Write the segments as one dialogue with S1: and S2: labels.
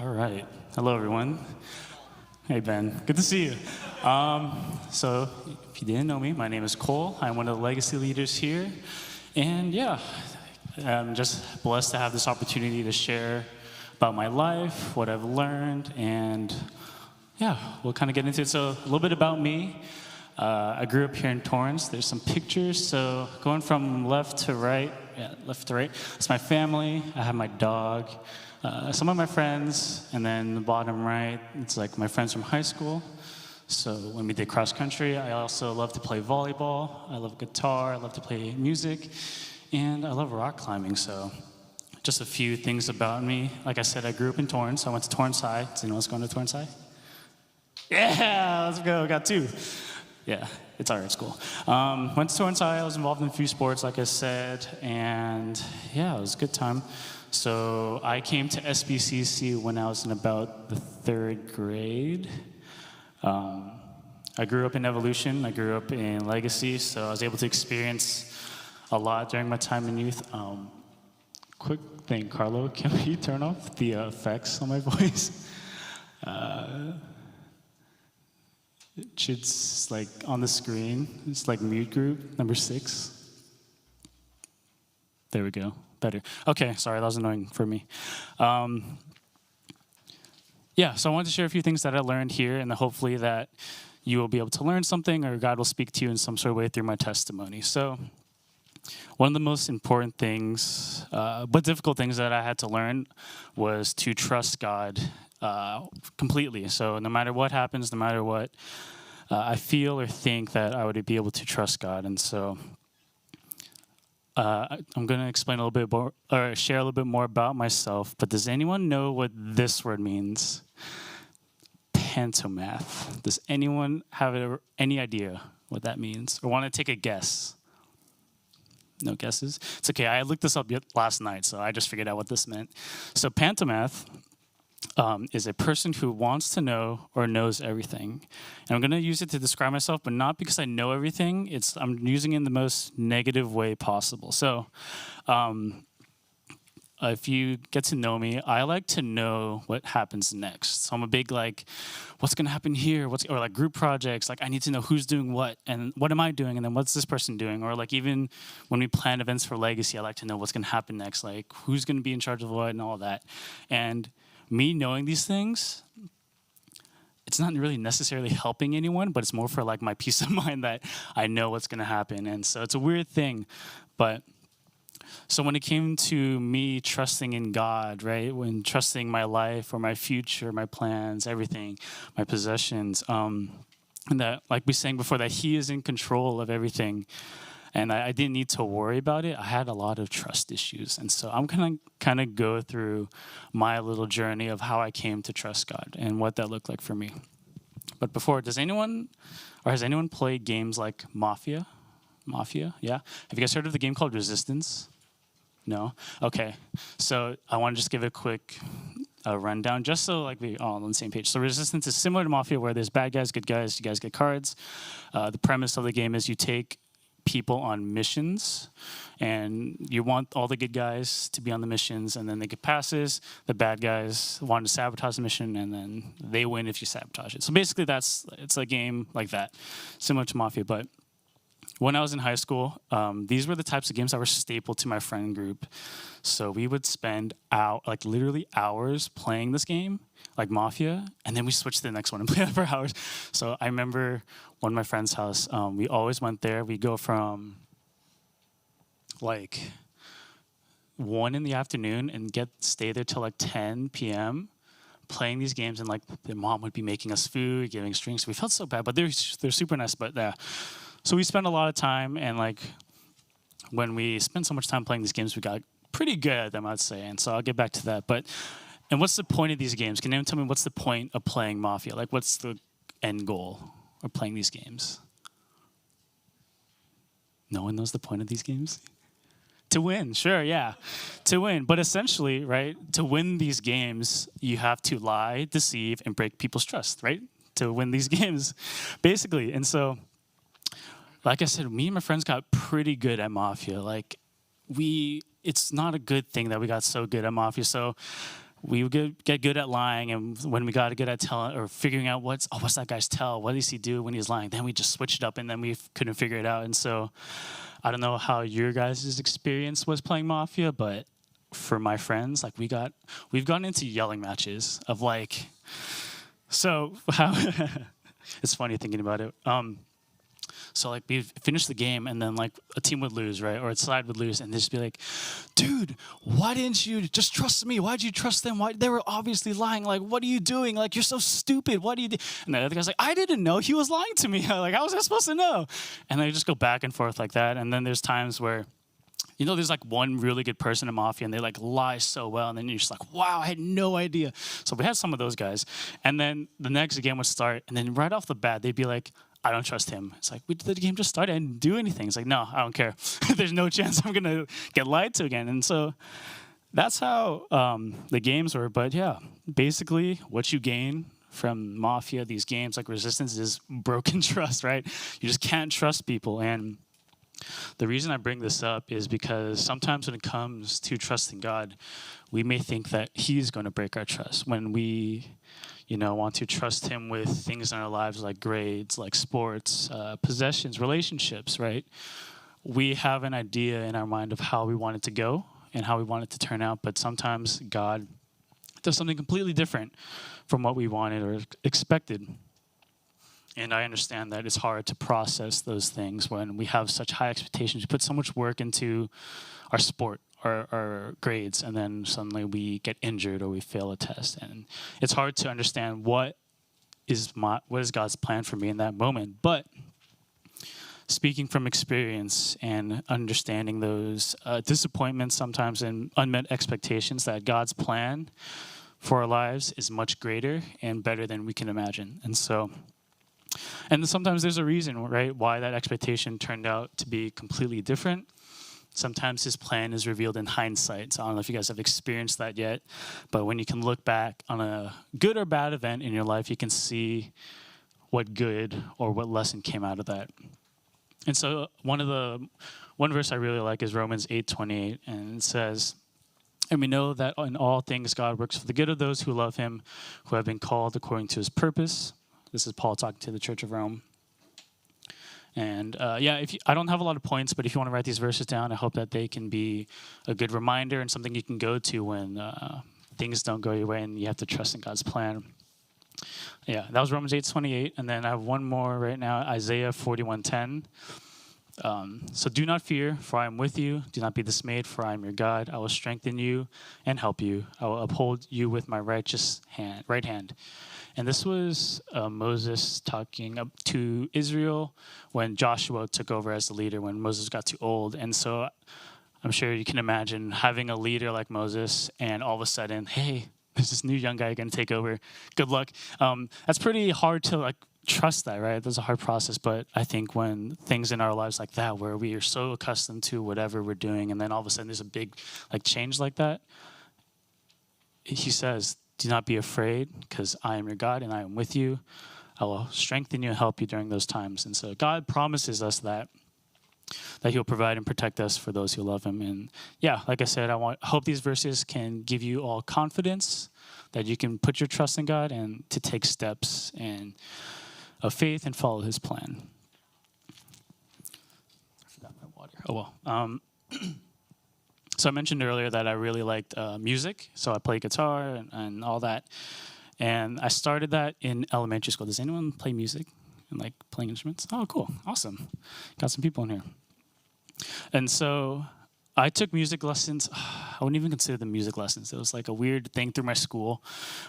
S1: All right. Hello, everyone. Hey, Ben. Good to see you. So, if you didn't know me, my name is Cole. I'm one of the legacy leaders here. And yeah, I'm just blessed to have this opportunity to share about my life, what I've learned, and yeah, we'll kind of get into it. So, a little bit about me. I grew up here in Torrance. There's some pictures. So, going from left to right, left to right, it's my family. I have my dog. Some of my friends, and then the bottom right, it's like my friends from high school. So when we did cross country, I also love to play volleyball. I love guitar, I love to play music, and I love rock climbing. So just a few things about me. Like I said, I grew up in Torrance. I went to Torrance High. Does anyone else going to Torrance High? Yeah, let's go, got two. Yeah, it's our school. Went to Torrance High. I was involved in a few sports, like I said, and yeah, it was a good time. So I came to SBCC when I was in about the third grade. I grew up in Evolution. I grew up in Legacy, so I was able to experience a lot during my time in youth. Quick thing, Carlo, can we turn off the effects on my voice? It should, like, on the screen, it's like mute group, number 6. There we go. Better. Okay, sorry, that was annoying for me. Yeah, so I wanted to share a few things that I learned here, and hopefully that you will be able to learn something, or God will speak to you in some sort of way through my testimony. So one of the most important things, but difficult things that I had to learn was to trust God completely. So no matter what happens, no matter what I feel or think, that I would be able to trust God. And so I'm going to explain a little bit more, or share a little bit more about myself, but does anyone know what this word means? Pantomath. Does anyone have any idea what that means, or want to take a guess? No guesses? It's okay, I looked this up last night, so I just figured out what this meant. So pantomath is a person who wants to know or knows everything. And I'm going to use it to describe myself, but not because I know everything. I'm using it in the most negative way possible. So if you get to know me, I like to know what happens next. So I'm a big, like, what's going to happen here? Or like group projects, like I need to know who's doing what, and what am I doing, and then what's this person doing? Or like even when we plan events for Legacy, I like to know what's going to happen next, like who's going to be in charge of what and all that. And me knowing these things, it's not really necessarily helping anyone, but it's more for like my peace of mind that I know what's going to happen. And so it's a weird thing. But so when it came to me trusting in God, right, when trusting my life or my future, my plans, everything, my possessions, and that, like we sang before, that He is in control of everything, and I didn't need to worry about it, I had a lot of trust issues. And so I'm going to kind of go through my little journey of how I came to trust God and what that looked like for me. But before, has anyone played games like Mafia? Mafia, yeah? Have you guys heard of the game called Resistance? No? Okay. So I want to just give a quick rundown, just so like we're all on the same page. So Resistance is similar to Mafia, where there's bad guys, good guys, you guys get cards. The premise of the game is you take people on missions, and you want all the good guys to be on the missions, and then they get passes. The bad guys want to sabotage the mission, and then they win if you sabotage it. So basically it's a game like that, similar to Mafia. But when I was in high school, these were the types of games that were staple to my friend group. So we would spend literally hours playing this game, like Mafia, and then we switched to the next one and play it for hours. So I remember one of my friend's house, we always went there. We'd go from like 1 in the afternoon and stay there till like 10 p.m. playing these games, and like their mom would be making us food, giving us drinks. We felt so bad, but they're super nice. But yeah, so we spent a lot of time, and like when we spent so much time playing these games, we got pretty good at them, I'd say. And so I'll get back to that. And what's the point of these games? Can anyone tell me what's the point of playing Mafia? Like, what's the end goal of playing these games? No one knows the point of these games? To win, sure, yeah. To win. But essentially, right, to win these games, you have to lie, deceive, and break people's trust, right? To win these games, basically. And so, like I said, me and my friends got pretty good at Mafia. Like, it's not a good thing that we got so good at Mafia. So we would get good at lying, and when we got good at telling or figuring out what's that guy's tell, what does he do when he's lying, then we just switched it up, and then we couldn't figure it out. And so I don't know how your guys' experience was playing Mafia, but for my friends, like we've gotten into yelling matches of like, so how it's funny thinking about it. So like we'd finish the game, and then like a team would lose, right? Or a side would lose, and they'd just be like, dude, why didn't you just trust me? Why'd you trust them? Why? They were obviously lying. Like, what are you doing? Like, you're so stupid. What do you do? And the other guy's like, I didn't know he was lying to me. Like, how was I supposed to know? And they just go back and forth like that. And then there's times where, you know, there's like one really good person in Mafia, and they like lie so well, and then you're just like, wow, I had no idea. So we had some of those guys. And then the next game would start, and then right off the bat, they'd be like, I don't trust him. It's like, the game just started. I didn't do anything. It's like, no, I don't care. There's no chance I'm going to get lied to again. And so that's how the games were. But yeah, basically what you gain from Mafia, these games like Resistance, is broken trust, right? You just can't trust people. And the reason I bring this up is because sometimes when it comes to trusting God, we may think that he's going to break our trust when we, you know, want to trust him with things in our lives like grades, like sports, possessions, relationships, right? We have an idea in our mind of how we want it to go and how we want it to turn out, but sometimes God does something completely different from what we wanted or expected. And I understand that it's hard to process those things when we have such high expectations. We put so much work into our sport, our grades, and then suddenly we get injured or we fail a test. And it's hard to understand what is God's plan for me in that moment. But speaking from experience and understanding those disappointments sometimes and unmet expectations, that God's plan for our lives is much greater and better than we can imagine. And sometimes there's a reason, right, why that expectation turned out to be completely different. Sometimes his plan is revealed in hindsight. So I don't know if you guys have experienced that yet, but when you can look back on a good or bad event in your life, you can see what good or what lesson came out of that. And so one verse I really like is Romans 8:28, and it says, and we know that in all things God works for the good of those who love him, who have been called according to his purpose. This is Paul talking to the Church of Rome. And I don't have a lot of points, but if you want to write these verses down, I hope that they can be a good reminder and something you can go to when things don't go your way and you have to trust in God's plan. Yeah, that was Romans 8:28. And then I have one more right now, Isaiah 41:10. So do not fear, for I am with you. Do not be dismayed, for I am your God. I will strengthen you and help you. I will uphold you with my right hand. And this was Moses talking up to Israel when Joshua took over as the leader, when Moses got too old. And so I'm sure you can imagine having a leader like Moses and all of a sudden, hey, there's this new young guy going to take over. Good luck. That's pretty hard to trust that, right? That's a hard process. But I think when things in our lives like that, where we are so accustomed to whatever we're doing, and then all of a sudden there's a big change like that, he says, do not be afraid, because I am your God and I am with you. I will strengthen you and help you during those times. And so God promises us that he'll provide and protect us for those who love him. And yeah, like I said, hope these verses can give you all confidence that you can put your trust in God and to take steps of faith and follow his plan. I forgot my water. Oh well. So I mentioned earlier that I really liked music, so I play guitar and all that. And I started that in elementary school. Does anyone play music and like playing instruments? Oh, cool. Awesome. Got some people in here. And so I took music lessons. I wouldn't even consider them music lessons. It was like a weird thing through my school.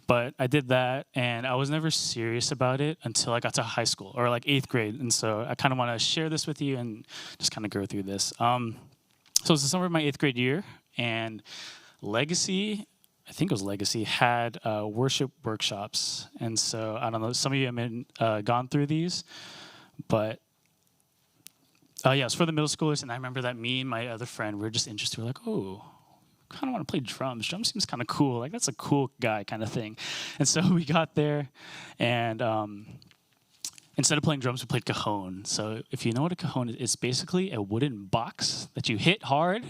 S1: But I did that, and I was never serious about it until I got to high school, or like 8th grade. And so I kind of want to share this with you and just kind of go through this. So it was the summer of my 8th grade year, and Legacy, I think it was Legacy, had worship workshops. And so, I don't know, some of you have gone through these, but it's for the middle schoolers. And I remember that me and my other friend, we were just interested. We're like, oh, kind of want to play drums. Drums seems kind of cool. Like, that's a cool guy kind of thing. And so we got there, and instead of playing drums, we played cajon. So if you know what a cajon is, it's basically a wooden box that you hit hard,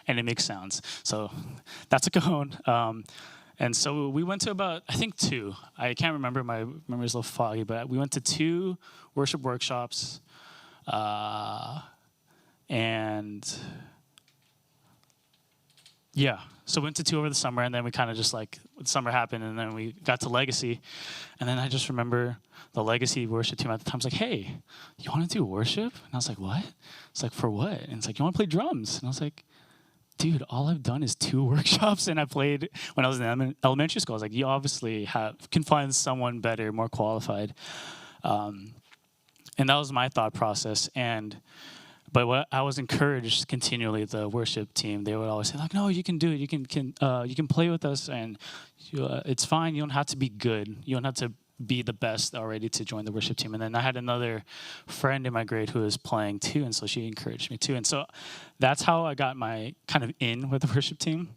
S1: and it makes sounds. So that's a cajon. And so we went to about, I think 2. I can't remember, my memory's a little foggy, but we went to 2 worship workshops. And yeah, so went to 2 over the summer, and then we kind of just like, summer happened, and then we got to Legacy. And then I just remember the Legacy worship team at the time was like, hey, you want to do worship? And I was like, what? It's like, for what? And it's like, you want to play drums? And I was like, dude, all I've done is 2 workshops, and I played when I was in elementary school. I was like, you obviously can find someone better, more qualified. And that was my thought process. But what I was encouraged continually, the worship team, they would always say, like, no, you can do it. You can play with us, and it's fine. You don't have to be good. You don't have to be the best already to join the worship team. And then I had another friend in my grade who was playing too, and so she encouraged me too. And so that's how I got my kind of in with the worship team.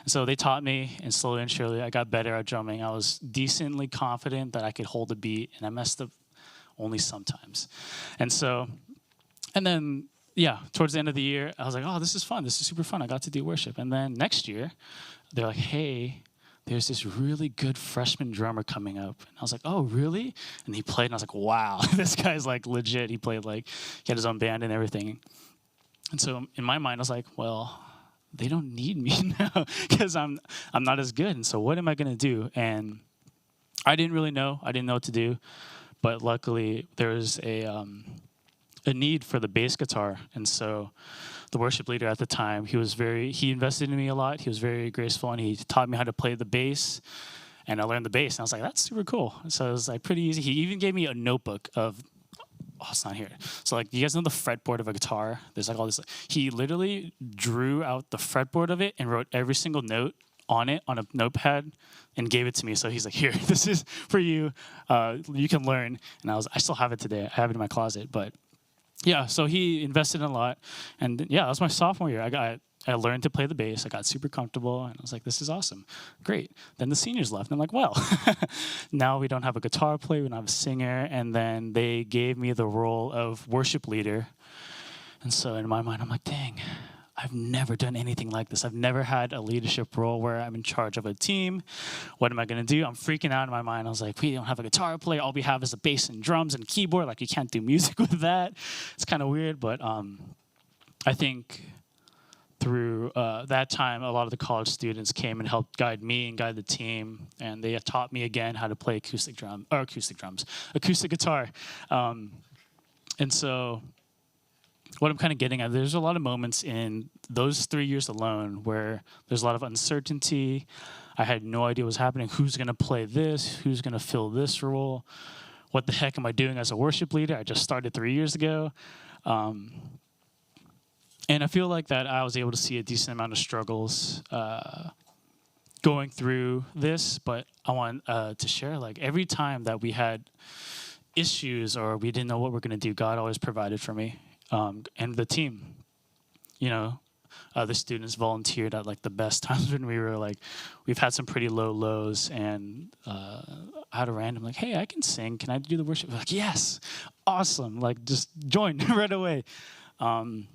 S1: So they taught me, and slowly and surely I got better at drumming. I was decently confident that I could hold a beat, and I messed up only sometimes. And then, yeah, towards the end of the year, I was like, oh, this is fun. This is super fun. I got to do worship. And then next year, they're like, hey, there's this really good freshman drummer coming up. And I was like, oh, really? And he played, and I was like, wow, this guy's like legit. He played he had his own band and everything. And so in my mind, I was like, well, they don't need me now because I'm not as good. And so what am I going to do? And I didn't really know. I didn't know what to do. But luckily, there was a need for the bass guitar. And so the worship leader at the time, he invested in me a lot. He was very graceful, and he taught me how to play the bass, and I learned the bass. And I was like, that's super cool. So it was like pretty easy. He even gave me a notebook of, oh, it's not here. So like, you guys know the fretboard of a guitar? There's like all this, he literally drew out the fretboard of it and wrote every single note on it on a notepad and gave it to me. So he's like, here, this is for you. You can learn. And I still have it today. I have it in my closet, but yeah, so he invested in a lot, and yeah, that was my sophomore year. I learned to play the bass. I got super comfortable, and I was like, this is awesome. Great. Then the seniors left, and I'm like, well, now we don't have a guitar player, we don't have a singer, and then they gave me the role of worship leader. And so in my mind, I'm like, dang, I've never done anything like this. I've never had a leadership role where I'm in charge of a team. What am I going to do? I'm freaking out in my mind. I was like, we don't have a guitar player. All we have is a bass and drums and keyboard. Like, you can't do music with that. It's kind of weird. But I think through that time, a lot of the college students came and helped guide me and guide the team. And they taught me again how to play acoustic guitar. And so what I'm kind of getting at, there's a lot of moments in those 3 years alone where there's a lot of uncertainty. I had no idea what was happening. Who's going to play this? Who's going to fill this role? What the heck am I doing as a worship leader? I just started 3 years ago. And I feel like that I was able to see a decent amount of struggles going through this. But I want to share, like, every time that we had issues or we didn't know what we're going to do, God always provided for me. And the team, the students volunteered at like the best times when we've had some pretty low lows, and I had a random like, hey, I can sing. Can I do the worship? Like, yes, awesome. Like, just join right away. And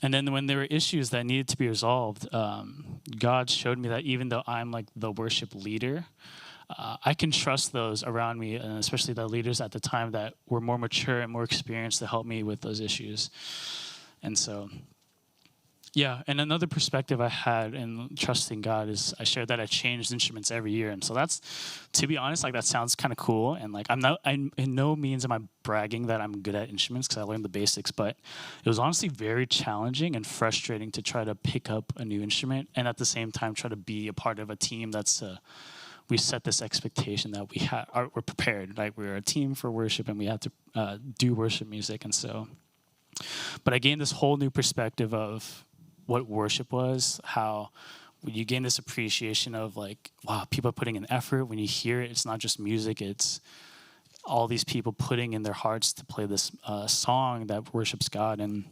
S1: then when there were issues that needed to be resolved, God showed me that even though I'm like the worship leader, I can trust those around me, and especially the leaders at the time that were more mature and more experienced to help me with those issues. And so, yeah, and another perspective I had in trusting God is I shared that I changed instruments every year. And so that's, to be honest, like, that sounds kind of cool. And like, in no means am I bragging that I'm good at instruments, because I learned the basics, but it was honestly very challenging and frustrating to try to pick up a new instrument and at the same time try to be a part of a team that's we set this expectation that we're prepared. Like, we're a team for worship, and we have to do worship music. And so, but I gained this whole new perspective of what worship was, how you gain this appreciation of like, wow, people are putting in effort. When you hear it, it's not just music, it's all these people putting in their hearts to play this song that worships God. And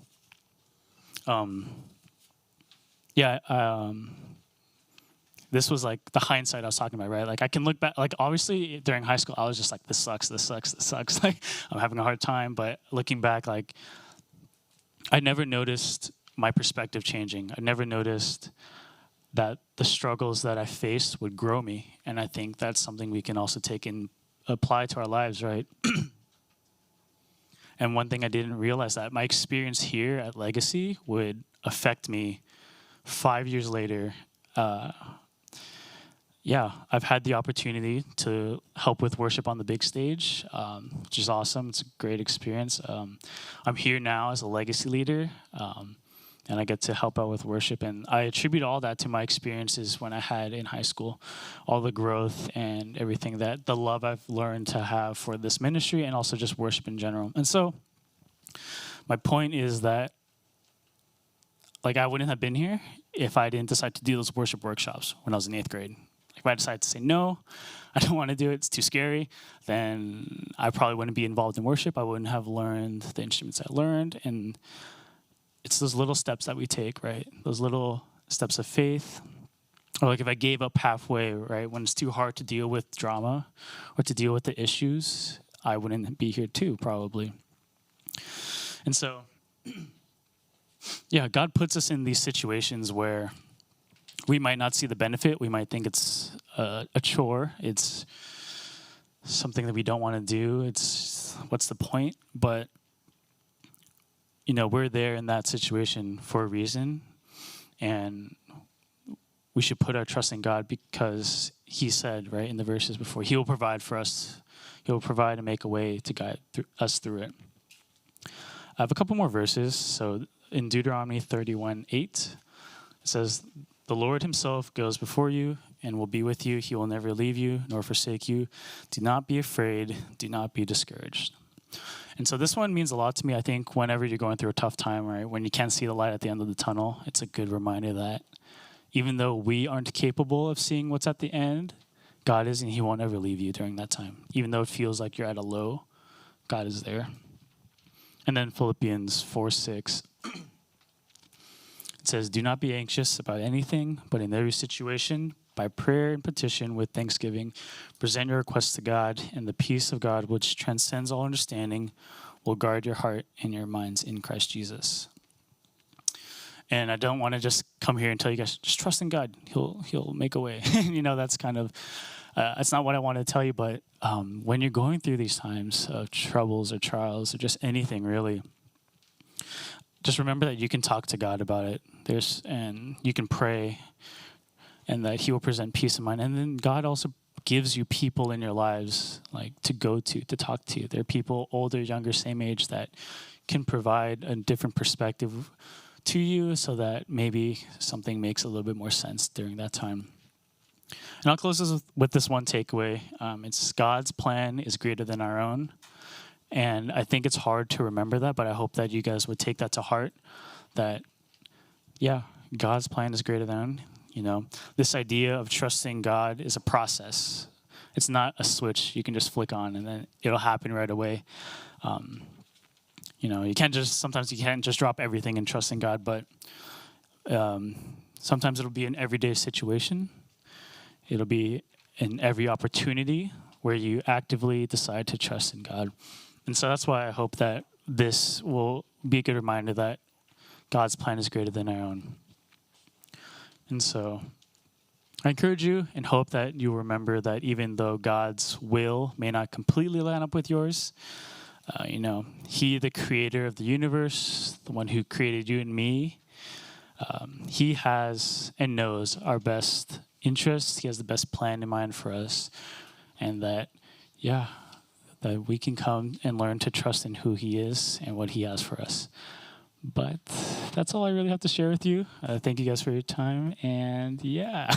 S1: this was like the hindsight I was talking about, right? Like, I can look back, like, obviously during high school, I was just like, this sucks. Like, I'm having a hard time. But looking back, like, I never noticed my perspective changing. I never noticed that the struggles that I faced would grow me. And I think that's something we can also take and apply to our lives, right? And one thing I didn't realize, that my experience here at Legacy would affect me 5 years later. Yeah, I've had the opportunity to help with worship on the big stage, which is awesome. It's a great experience. I'm here now as a Legacy leader, and I get to help out with worship. And I attribute all that to my experiences when I had in high school, all the growth and everything, that the love I've learned to have for this ministry and also just worship in general. And so my point is that, like, I wouldn't have been here if I didn't decide to do those worship workshops when I was in 8th grade. If I decided to say, no, I don't want to do it, it's too scary, then I probably wouldn't be involved in worship. I wouldn't have learned the instruments I learned. And it's those little steps that we take, right? Those little steps of faith. Or like if I gave up halfway, right, when it's too hard to deal with drama or to deal with the issues, I wouldn't be here too, probably. And so, yeah, God puts us in these situations where we might not see the benefit. We might think it's a chore. It's something that we don't want to do. It's, what's the point? But, you know, we're there in that situation for a reason. And we should put our trust in God, because he said, right, in the verses before, he will provide for us. He will provide and make a way to guide us through it. I have a couple more verses. So in Deuteronomy 31:8, it says, the Lord himself goes before you and will be with you. He will never leave you nor forsake you. Do not be afraid. Do not be discouraged. And so this one means a lot to me. I think whenever you're going through a tough time, right, when you can't see the light at the end of the tunnel, it's a good reminder that even though we aren't capable of seeing what's at the end, God is, and he won't ever leave you during that time. Even though it feels like you're at a low, God is there. And then Philippians 4:6. It says, do not be anxious about anything, but in every situation, by prayer and petition with thanksgiving, present your requests to God, and the peace of God, which transcends all understanding, will guard your heart and your minds in Christ Jesus. And I don't want to just come here and tell you guys, just trust in God. He'll make a way. You know, that's kind of, that's not what I want to tell you, but when you're going through these times of troubles or trials or just anything really, just remember that you can talk to God about it. And you can pray, and that he will present peace of mind. And then God also gives you people in your lives, like, to go to talk to. There are people, older, younger, same age, that can provide a different perspective to you, so that maybe something makes a little bit more sense during that time. And I'll close this with this one takeaway. It's God's plan is greater than our own. And I think it's hard to remember that, but I hope that you guys would take that to heart, that, yeah, God's plan is greater than, you know. This idea of trusting God is a process. It's not a switch you can just flick on and then it'll happen right away. You know, sometimes you can't just drop everything and trust in God, but sometimes it'll be an everyday situation. It'll be in every opportunity where you actively decide to trust in God. And so that's why I hope that this will be a good reminder that God's plan is greater than our own. And so I encourage you and hope that you remember that even though God's will may not completely line up with yours, you know, he, the creator of the universe, the one who created you and me, he has and knows our best interests. He has the best plan in mind for us. And that, yeah, that we can come and learn to trust in who he is and what he has for us. But that's all I really have to share with you. Thank you guys for your time. And yeah.